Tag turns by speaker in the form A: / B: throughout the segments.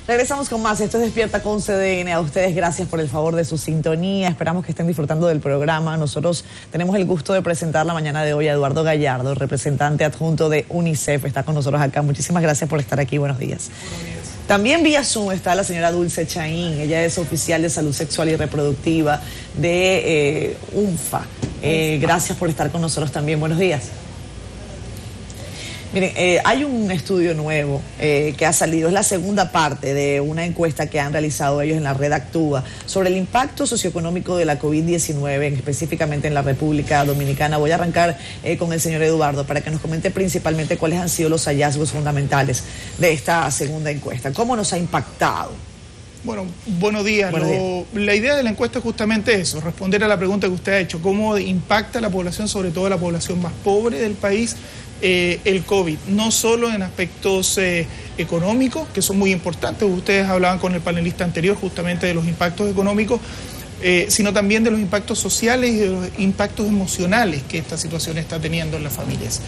A: Regresamos con más. Esto es Despierta con CDN. A ustedes gracias por el favor de su sintonía. Esperamos que estén disfrutando del programa. Nosotros tenemos el gusto de presentar la mañana de hoy a Eduardo Gallardo, representante adjunto de UNICEF. Está con nosotros acá. Muchísimas gracias por estar aquí. Buenos días. También vía Zoom está la señora Dulce Chaín. Ella es oficial de salud sexual y reproductiva de UNFPA. Gracias por estar con nosotros también. Buenos días. Miren, hay un estudio nuevo que ha salido, es la segunda parte de una encuesta que han realizado ellos en la red Actúa sobre el impacto socioeconómico de la COVID-19, específicamente en la República Dominicana. Voy a arrancar con el señor Eduardo para que nos comente principalmente cuáles han sido los hallazgos fundamentales de esta segunda encuesta. ¿Cómo nos ha impactado?
B: Bueno, buenos días. La idea de la encuesta es justamente eso, responder a la pregunta que usted ha hecho, cómo impacta a la población, sobre todo a la población más pobre del país, el COVID, no solo en aspectos económicos, que son muy importantes. Ustedes hablaban con el panelista anterior justamente de los impactos económicos, sino también de los impactos sociales y de los impactos emocionales que esta situación está teniendo en las familias.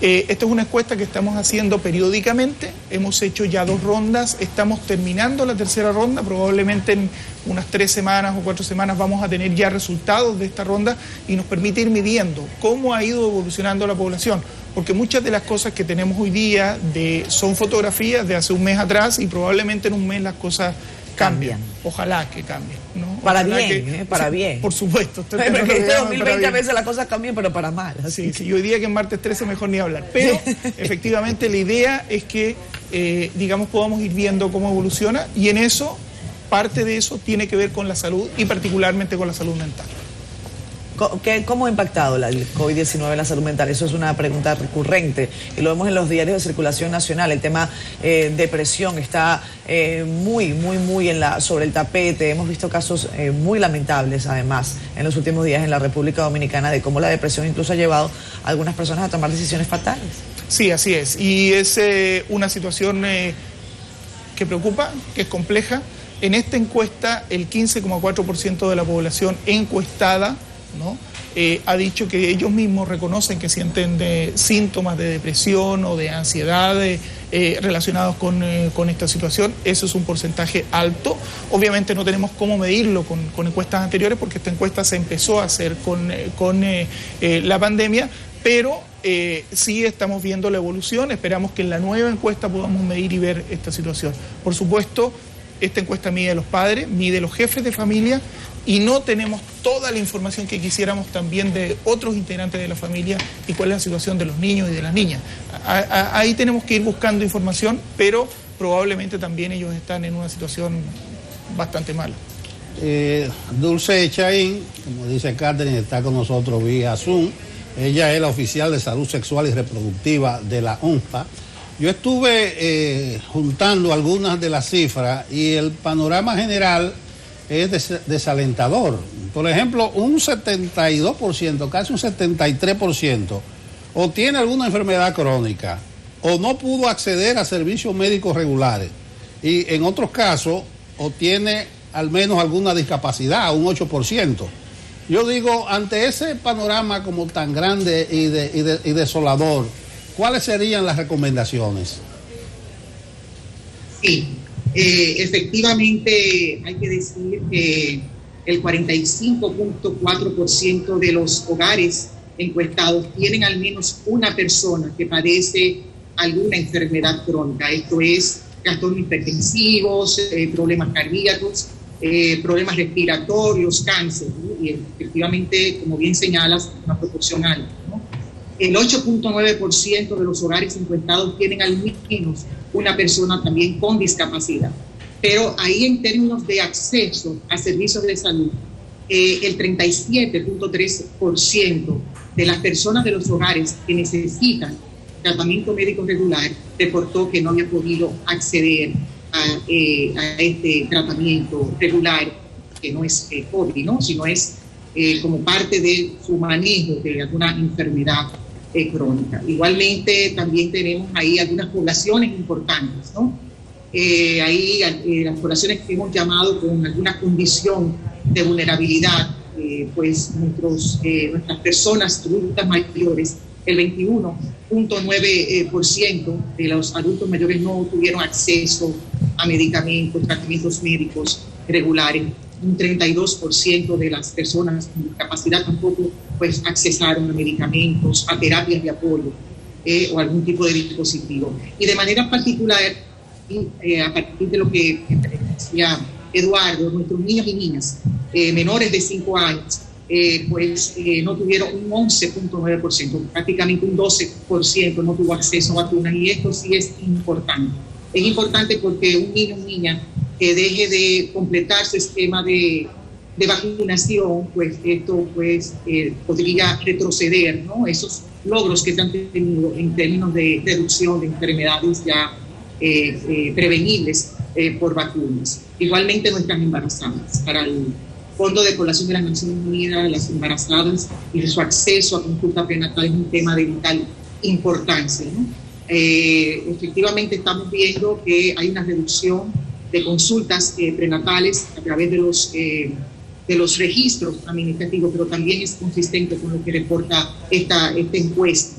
B: Esta es una encuesta que estamos haciendo periódicamente, hemos hecho ya 2 rondas, estamos terminando la tercera ronda, probablemente en unas 3 semanas o 4 semanas vamos a tener ya resultados de esta ronda y nos permite ir midiendo cómo ha ido evolucionando la población, porque muchas de las cosas que tenemos hoy día son fotografías de hace un mes atrás y probablemente en un mes las cosas cambian. Ojalá que cambien, ¿no?
A: Para bien, para bien.
B: Por supuesto.
A: Porque este 2020 a veces las cosas cambian, pero para mal.
B: Sí, sí, hoy día que en martes 13 mejor ni hablar. Pero efectivamente la idea es que, digamos, podamos ir viendo cómo evoluciona y en eso, parte de eso tiene que ver con la salud y particularmente con la salud mental.
A: ¿Cómo ha impactado el COVID-19 en la salud mental? Eso es una pregunta recurrente y lo vemos en los diarios de circulación nacional. El tema depresión está muy sobre el tapete. Hemos visto casos muy lamentables, además, en los últimos días en la República Dominicana, de cómo la depresión incluso ha llevado a algunas personas a tomar decisiones fatales. Sí, así es. Y es una situación que preocupa, que es compleja. En esta encuesta, el 15,4% de la población encuestada, ¿no? Ha dicho que ellos mismos reconocen que sienten síntomas de depresión o de ansiedad relacionados con esta situación. Eso es un porcentaje alto. Obviamente no tenemos cómo medirlo con encuestas anteriores porque esta encuesta se empezó a hacer con la pandemia, pero sí estamos viendo la evolución. Esperamos que en la nueva encuesta podamos medir y ver esta situación. Por supuesto, esta encuesta mide a los padres, mide a los jefes de familia y no tenemos toda la información que quisiéramos también de otros integrantes de la familia y cuál es la situación de los niños y de las niñas. Ahí tenemos que ir buscando información, pero probablemente también ellos están en una situación bastante mala.
C: Dulce Chaín, como dice Catherine, está con nosotros vía Zoom. Ella es la oficial de salud sexual y reproductiva de la UNFPA. Yo estuve juntando algunas de las cifras y el panorama general es desalentador. Por ejemplo, un 72%, casi un 73%, o tiene alguna enfermedad crónica o no pudo acceder a servicios médicos regulares. Y en otros casos, o tiene al menos alguna discapacidad, un 8%. Yo digo, ante ese panorama como tan grande y desolador, ¿cuáles serían las recomendaciones?
D: Sí, efectivamente hay que decir que el 45.4% de los hogares encuestados tienen al menos una persona que padece alguna enfermedad crónica. Esto es trastornos hipertensivos, problemas cardíacos, problemas respiratorios, cáncer, ¿no? Y efectivamente, como bien señalas, una proporción alta, ¿no? El 8.9% de los hogares encuestados tienen al menos una persona también con discapacidad. Pero ahí en términos de acceso a servicios de salud, el 37.3% de las personas de los hogares que necesitan tratamiento médico regular reportó que no había podido acceder a este tratamiento regular, que no es COVID, ¿no? Sino es como parte de su manejo de alguna enfermedad crónica. Igualmente también tenemos ahí algunas poblaciones importantes, ¿no? Ahí las poblaciones que hemos llamado con alguna condición de vulnerabilidad, pues nuestras personas adultas mayores, el 21.9% de los adultos mayores no tuvieron acceso a medicamentos, tratamientos médicos regulares. Un 32% de las personas con discapacidad tampoco pues accesaron a medicamentos, a terapias de apoyo o algún tipo de dispositivo. Y de manera particular, a partir de lo que decía Eduardo, nuestros niños y niñas menores de 5 años, no tuvieron un 11.9%, prácticamente un 12% no tuvo acceso a vacunas, y esto sí es importante. Es importante porque un niño o niña que deje de completar su esquema de vacunación, pues esto podría retroceder, ¿no?, esos logros que se han tenido en términos de reducción de enfermedades ya prevenibles por vacunas. Igualmente nuestras embarazadas, para el Fondo de Población de las Naciones Unidas, las embarazadas y su acceso a consulta prenatal es un tema de vital importancia, ¿no? Efectivamente estamos viendo que hay una reducción de consultas prenatales a través de los registros administrativos, pero también es consistente con lo que reporta esta encuesta.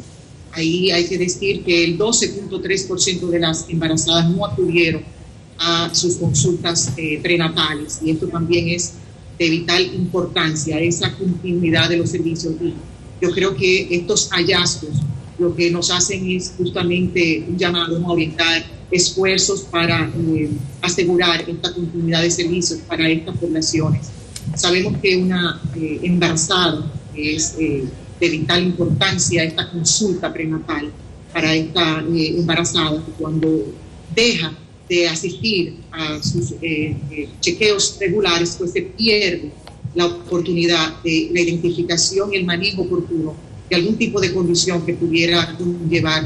D: Ahí hay que decir que el 12.3% de las embarazadas no acudieron a sus consultas prenatales, y esto también es de vital importancia, esa continuidad de los servicios. Y yo creo que estos hallazgos lo que nos hacen es justamente un llamado a orientar esfuerzos para asegurar esta continuidad de servicios para estas poblaciones. Sabemos que una embarazada es de vital importancia esta consulta prenatal para esta embarazada, que cuando deja de asistir a sus chequeos regulares, pues se pierde la oportunidad de la identificación y el manejo oportuno de algún tipo de condición que pudiera llevar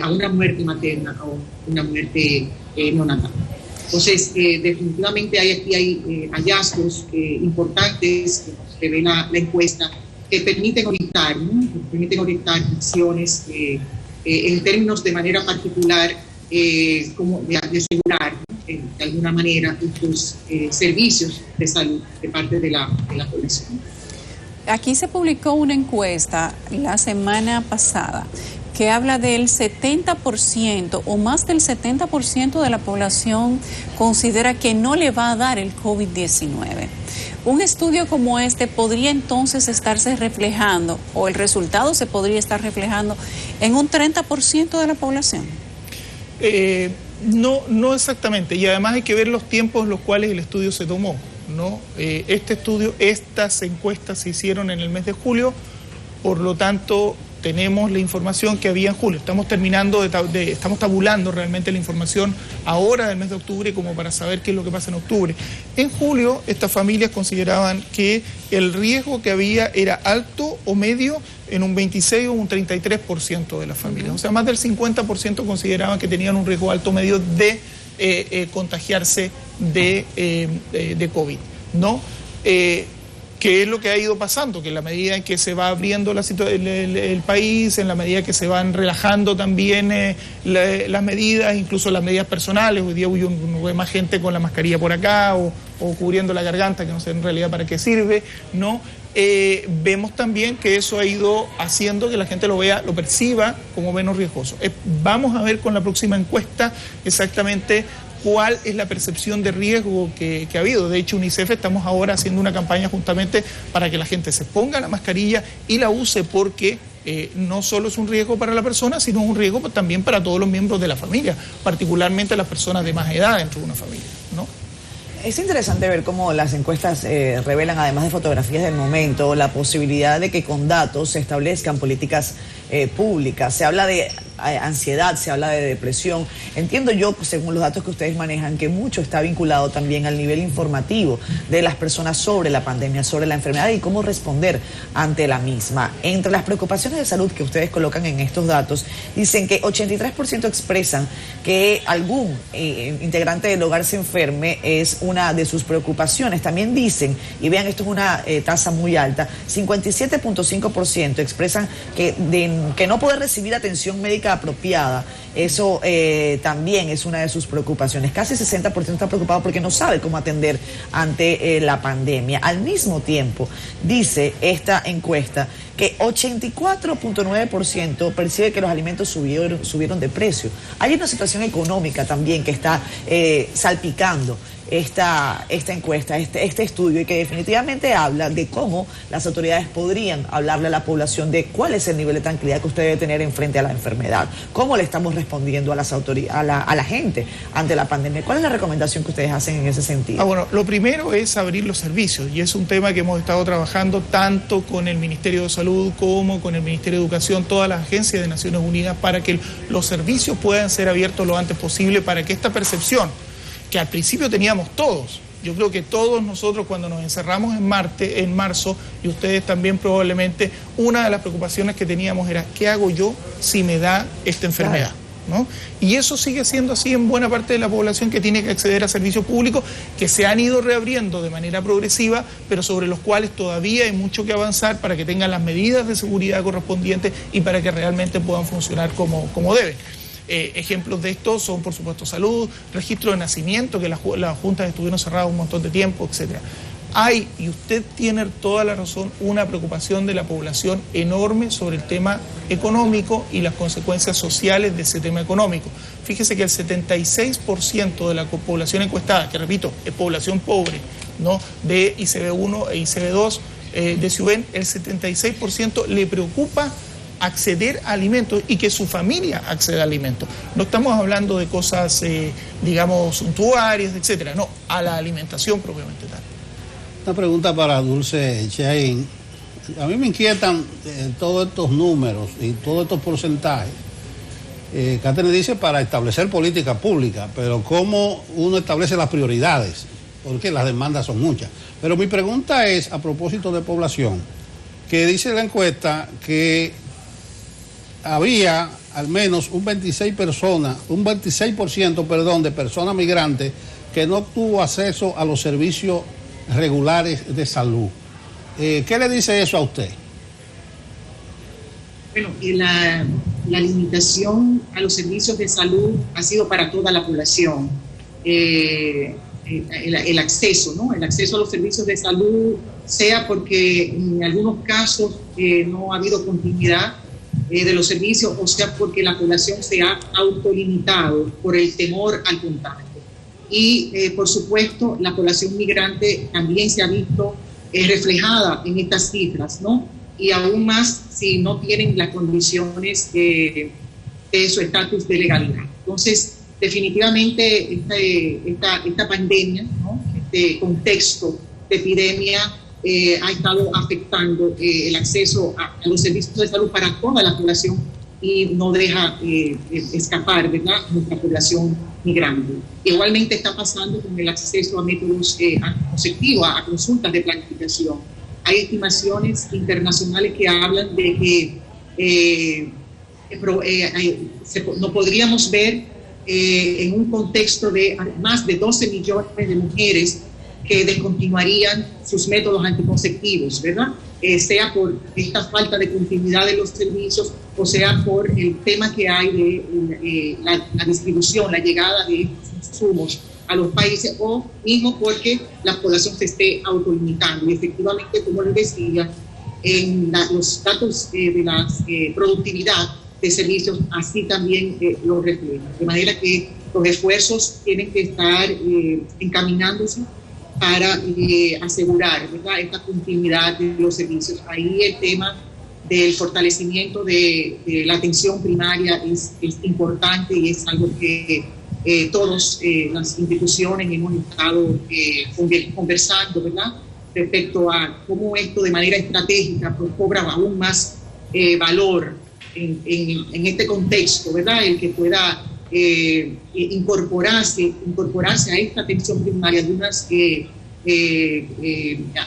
D: a una muerte materna o una muerte neonatal. Entonces, definitivamente hay hallazgos importantes que nos revela la encuesta, que permiten orientar, ¿no?, permiten orientar acciones en términos de manera particular, como de asegurar de alguna manera estos servicios de salud de parte de la población.
E: Aquí se publicó una encuesta la semana pasada que habla del 70% o más del 70% de la población considera que no le va a dar el COVID-19. Un estudio como este podría entonces estarse reflejando, o el resultado se podría estar reflejando en un 30% de la población.
B: No exactamente, y además hay que ver los tiempos en los cuales el estudio se tomó, ¿no? Estas encuestas se hicieron en el mes de julio, por lo tanto tenemos la información que había en julio. Estamos estamos tabulando realmente la información ahora del mes de octubre, como para saber qué es lo que pasa en octubre. En julio, estas familias consideraban que el riesgo que había era alto o medio en un 26 o un 33% de las familias. O sea, más del 50% consideraban que tenían un riesgo alto o medio de contagiarse de COVID, ¿no? ¿Qué es lo que ha ido pasando? Que en la medida en que se va abriendo el país, en la medida que se van relajando también las medidas, incluso las medidas personales, hoy día uno ve más gente con la mascarilla por acá o cubriendo la garganta, que no sé en realidad para qué sirve, ¿no? Vemos también que eso ha ido haciendo que la gente lo perciba como menos riesgoso. Vamos a ver con la próxima encuesta exactamente cuál es la percepción de riesgo que ha habido. De hecho, UNICEF estamos ahora haciendo una campaña justamente para que la gente se ponga la mascarilla y la use, porque no solo es un riesgo para la persona, sino un riesgo también para todos los miembros de la familia, particularmente las personas de más edad dentro de una familia, ¿no?
A: Es interesante ver cómo las encuestas revelan, además de fotografías del momento, la posibilidad de que con datos se establezcan políticas públicas. Se habla de ansiedad, se habla de depresión. Entiendo yo, según los datos que ustedes manejan, que mucho está vinculado también al nivel informativo de las personas sobre la pandemia, sobre la enfermedad y cómo responder ante la misma. Entre las preocupaciones de salud que ustedes colocan en estos datos, dicen que 83% expresan que algún integrante del hogar se enferme, es una de sus preocupaciones. También dicen, y vean, esto es una tasa muy alta, 57.5% expresan que no poder recibir atención médica asistencia apropiada. Eso también es una de sus preocupaciones. Casi 60% está preocupado porque no sabe cómo atender ante la pandemia. Al mismo tiempo, dice esta encuesta que 84.9% percibe que los alimentos subieron de precio. Hay una situación económica también que está salpicando esta encuesta, este estudio, y que definitivamente habla de cómo las autoridades podrían hablarle a la población de cuál es el nivel de tranquilidad que usted debe tener en frente a la enfermedad, cómo le estamos respondiendo a las autoridades, a la gente ante la pandemia. ¿Cuál es la recomendación que ustedes hacen en ese sentido?
B: Bueno, lo primero es abrir los servicios, y es un tema que hemos estado trabajando tanto con el Ministerio de Salud como con el Ministerio de Educación, todas las agencias de Naciones Unidas, para que los servicios puedan ser abiertos lo antes posible, para que esta percepción que al principio teníamos todos, yo creo que todos nosotros cuando nos encerramos en marzo, y ustedes también probablemente, una de las preocupaciones que teníamos era ¿qué hago yo si me da esta enfermedad? ¿No? Y eso sigue siendo así en buena parte de la población que tiene que acceder a servicios públicos que se han ido reabriendo de manera progresiva, pero sobre los cuales todavía hay mucho que avanzar para que tengan las medidas de seguridad correspondientes y para que realmente puedan funcionar como deben. Ejemplos de esto son, por supuesto, salud, registro de nacimiento, que las juntas estuvieron cerradas un montón de tiempo, etcétera. Hay, y usted tiene toda la razón, una preocupación de la población enorme sobre el tema económico y las consecuencias sociales de ese tema económico. Fíjese que el 76% de la población encuestada, que repito, es población pobre, ¿no?, de ICB1 e ICB2 de Ciubén, el 76% le preocupa acceder a alimentos y que su familia acceda a alimentos. No estamos hablando de cosas, digamos, suntuarias, etcétera, no, a la alimentación propiamente tal.
C: Una pregunta para Dulce Chaín. A mí me inquietan todos estos números y todos estos porcentajes. Catherine dice para establecer política pública, pero ¿cómo uno establece las prioridades? Porque las demandas son muchas. Pero mi pregunta es, a propósito de población, que dice la encuesta que había al menos un 26% de personas migrantes que no tuvo acceso a los servicios regulares de salud. ¿Qué le dice eso a usted?
D: Bueno, la limitación a los servicios de salud ha sido para toda la población. El acceso, ¿no? El acceso a los servicios de salud, sea porque en algunos casos no ha habido continuidad de los servicios, o sea porque la población se ha autolimitado por el temor al contagio. Y por supuesto la población migrante también se ha visto reflejada en estas cifras, ¿no? Y aún más si no tienen las condiciones de su estatus de legalidad. Entonces, definitivamente esta pandemia, ¿no?, este contexto de epidemia ha estado afectando el acceso a los servicios de salud para toda la población y no deja escapar, ¿verdad?, nuestra población migrante. Igualmente está pasando con el acceso a métodos anticonceptivos, a consultas de planificación. Hay estimaciones internacionales que hablan de que no podríamos ver en un contexto de más de 12 millones de mujeres que descontinuarían sus métodos anticonceptivos, ¿verdad? Sea por esta falta de continuidad de los servicios, o sea por el tema que hay de la distribución, la llegada de estos insumos a los países, o mismo porque la población se esté autolimitando. Y efectivamente, como les decía, en los datos de la productividad de servicios así también lo reflejan. De manera que los esfuerzos tienen que estar encaminándose para asegurar, ¿verdad?, esta continuidad de los servicios. Ahí el tema del fortalecimiento de la atención primaria es importante, y es algo que todas las instituciones hemos estado conversando, ¿verdad?, respecto a cómo esto de manera estratégica pues, cobra aún más valor en este contexto, ¿verdad?, el que pueda incorporarse a esta atención primaria de unas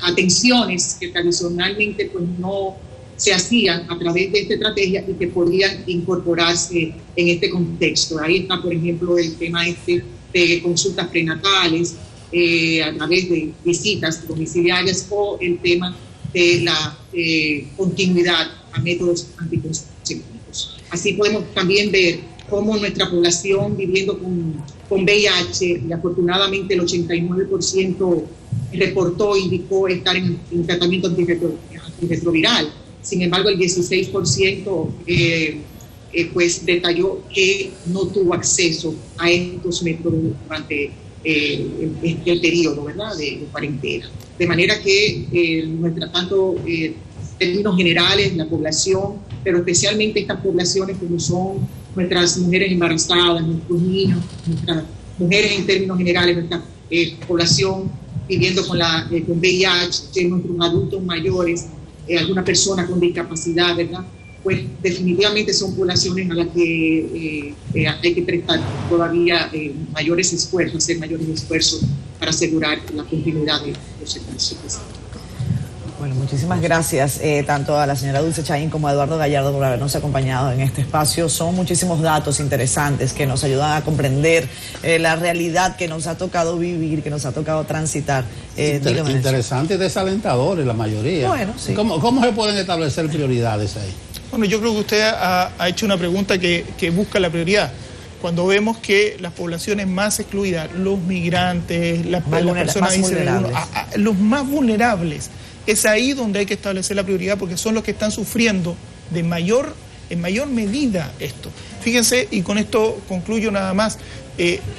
D: atenciones que tradicionalmente pues no se hacían a través de esta estrategia y que podrían incorporarse en este contexto. Ahí está, por ejemplo, el tema de consultas prenatales a través de visitas domiciliarias, o el tema de la continuidad a métodos anticonceptivos. Así podemos también ver cómo nuestra población viviendo con VIH, y afortunadamente el 89% reportó, indicó estar en tratamiento antirretroviral. Sin embargo, el 16% pues detalló que no tuvo acceso a estos métodos durante el periodo, ¿verdad?, de cuarentena. De manera que tanto en términos generales, la población, pero especialmente estas poblaciones como son nuestras mujeres embarazadas, nuestros niños, nuestras mujeres en términos generales, nuestra población viviendo con VIH, nuestros adultos mayores, alguna persona con discapacidad, ¿verdad? Pues definitivamente son poblaciones a las que hay que prestar todavía mayores esfuerzos, hacer mayores esfuerzos para asegurar la continuidad de los servicios.
A: Bueno, muchísimas gracias tanto a la señora Dulce Chaín como a Eduardo Gallardo por habernos acompañado en este espacio. Son muchísimos datos interesantes que nos ayudan a comprender la realidad que nos ha tocado vivir, que nos ha tocado transitar.
C: Interesantes y desalentadores la mayoría.
A: Bueno, sí.
C: ¿Cómo se pueden establecer prioridades ahí?
B: Bueno, yo creo que usted ha hecho una pregunta que busca la prioridad. Cuando vemos que las poblaciones más excluidas, los migrantes, las personas los más vulnerables, es ahí donde hay que establecer la prioridad, porque son los que están sufriendo en mayor medida esto. Fíjense, y con esto concluyo nada más,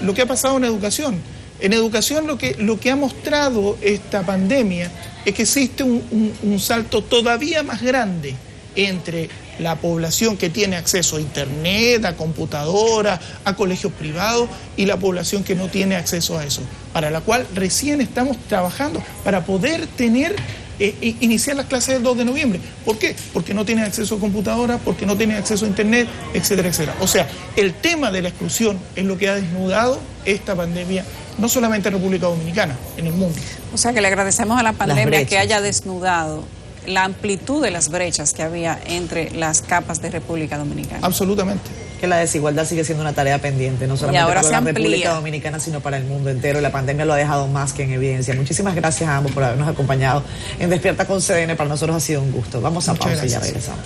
B: lo que ha pasado en educación. En educación lo que ha mostrado esta pandemia es que existe un salto todavía más grande entre la población que tiene acceso a internet, a computadora, a colegios privados, y la población que no tiene acceso a eso, para la cual recién estamos trabajando para poder iniciar las clases del 2 de noviembre. ¿Por qué? Porque no tienen acceso a computadora, porque no tienen acceso a internet, etcétera, etcétera. O sea, el tema de la exclusión es lo que ha desnudado esta pandemia, no solamente en República Dominicana, en el mundo.
E: O sea, que le agradecemos a la pandemia que haya desnudado la amplitud de las brechas que había entre las capas de República Dominicana.
B: Absolutamente.
A: Que la desigualdad sigue siendo una tarea pendiente, no solamente para la República Dominicana, sino para el mundo entero, y la pandemia lo ha dejado más que en evidencia. Muchísimas gracias a ambos por habernos acompañado en Despierta con CDN. Para nosotros ha sido un gusto. Vamos a pausa y ya regresamos.